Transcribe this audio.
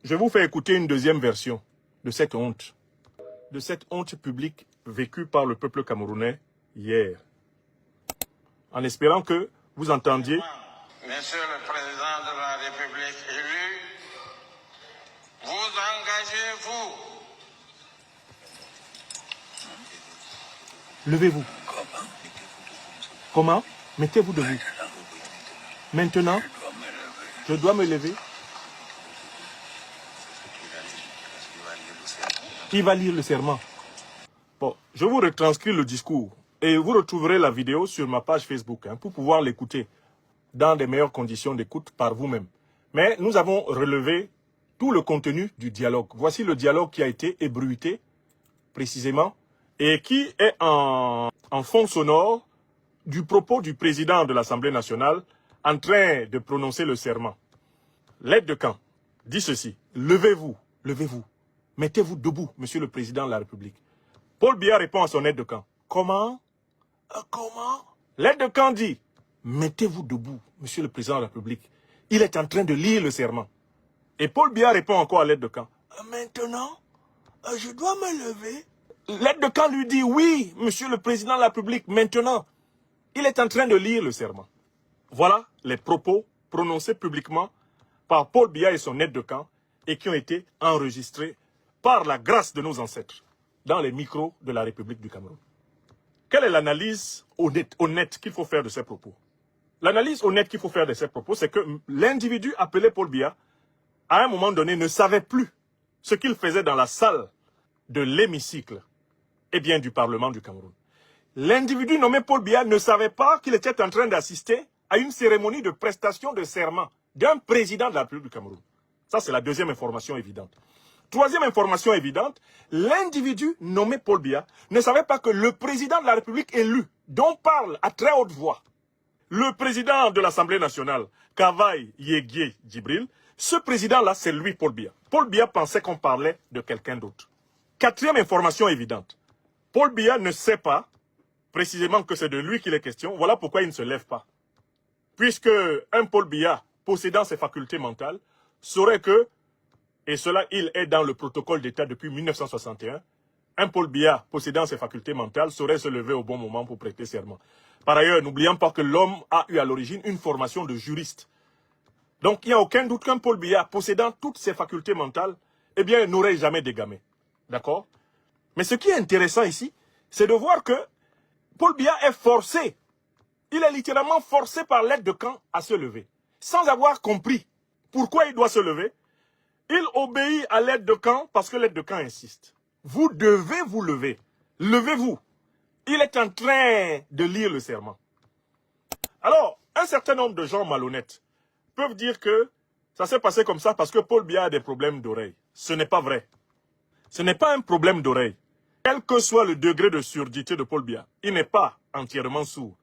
Je vous fais écouter une deuxième version de cette honte publique vécue par le peuple camerounais hier, en espérant que vous entendiez. Monsieur le Président de la République élu, vous engagez-vous. Levez-vous. Comment? Mettez-vous debout. Maintenant, je dois me lever. Qui va lire le serment? Bon, je vous retranscris le discours et vous retrouverez la vidéo sur ma page Facebook pour pouvoir l'écouter dans des meilleures conditions d'écoute par vous-même. Mais nous avons relevé tout le contenu du dialogue. Voici le dialogue qui a été ébruité précisément et qui est en fond sonore du propos du président de l'Assemblée nationale en train de prononcer le serment. L'aide de camp dit ceci: levez-vous, levez-vous, mettez-vous debout, monsieur le président de la République. Paul Biya répond à son aide de camp: comment? Comment? L'aide de camp dit: mettez-vous debout, monsieur le président de la République. Il est en train de lire le serment. Et Paul Biya répond encore à l'aide de camp: maintenant, je dois me lever. L'aide de camp lui dit: oui, monsieur le président de la République, maintenant. Il est en train de lire le serment. Voilà les propos prononcés publiquement par Paul Biya et son aide de camp et qui ont été enregistrés par la grâce de nos ancêtres dans les micros de la République du Cameroun. Quelle est l'analyse honnête qu'il faut faire de ces propos? L'analyse honnête qu'il faut faire de ces propos, c'est que l'individu appelé Paul Biya, à un moment donné, ne savait plus ce qu'il faisait dans la salle de l'hémicycle du Parlement du Cameroun. L'individu nommé Paul Biya ne savait pas qu'il était en train d'assister à une cérémonie de prestation de serment d'un président de la République du Cameroun. Ça, c'est la deuxième information évidente. Troisième information évidente, l'individu nommé Paul Biya ne savait pas que le président de la République élu, dont parle à très haute voix le président de l'Assemblée nationale, Kavaï Yeguie Djibril, ce président-là, c'est lui, Paul Biya. Paul Biya pensait qu'on parlait de quelqu'un d'autre. Quatrième information évidente, Paul Biya ne sait pas précisément que c'est de lui qu'il est question. Voilà pourquoi il ne se lève pas. Puisque un Paul Biya, possédant ses facultés mentales, saurait que, et cela il est dans le protocole d'État depuis 1961, un Paul Biya, possédant ses facultés mentales, saurait se lever au bon moment pour prêter serment. Par ailleurs, n'oublions pas que l'homme a eu à l'origine une formation de juriste. Donc il n'y a aucun doute qu'un Paul Biya, possédant toutes ses facultés mentales, n'aurait jamais dégamé. D'accord? Mais ce qui est intéressant ici, c'est de voir que Paul Biya est forcé. Il est littéralement forcé par l'aide de camp à se lever. Sans avoir compris pourquoi il doit se lever, il obéit à l'aide de camp parce que l'aide de camp insiste. Vous devez vous lever. Levez-vous. Il est en train de lire le serment. Alors, un certain nombre de gens malhonnêtes peuvent dire que ça s'est passé comme ça parce que Paul Biya a des problèmes d'oreille. Ce n'est pas vrai. Ce n'est pas un problème d'oreille. Quel que soit le degré de surdité de Paul Biya, il n'est pas entièrement sourd.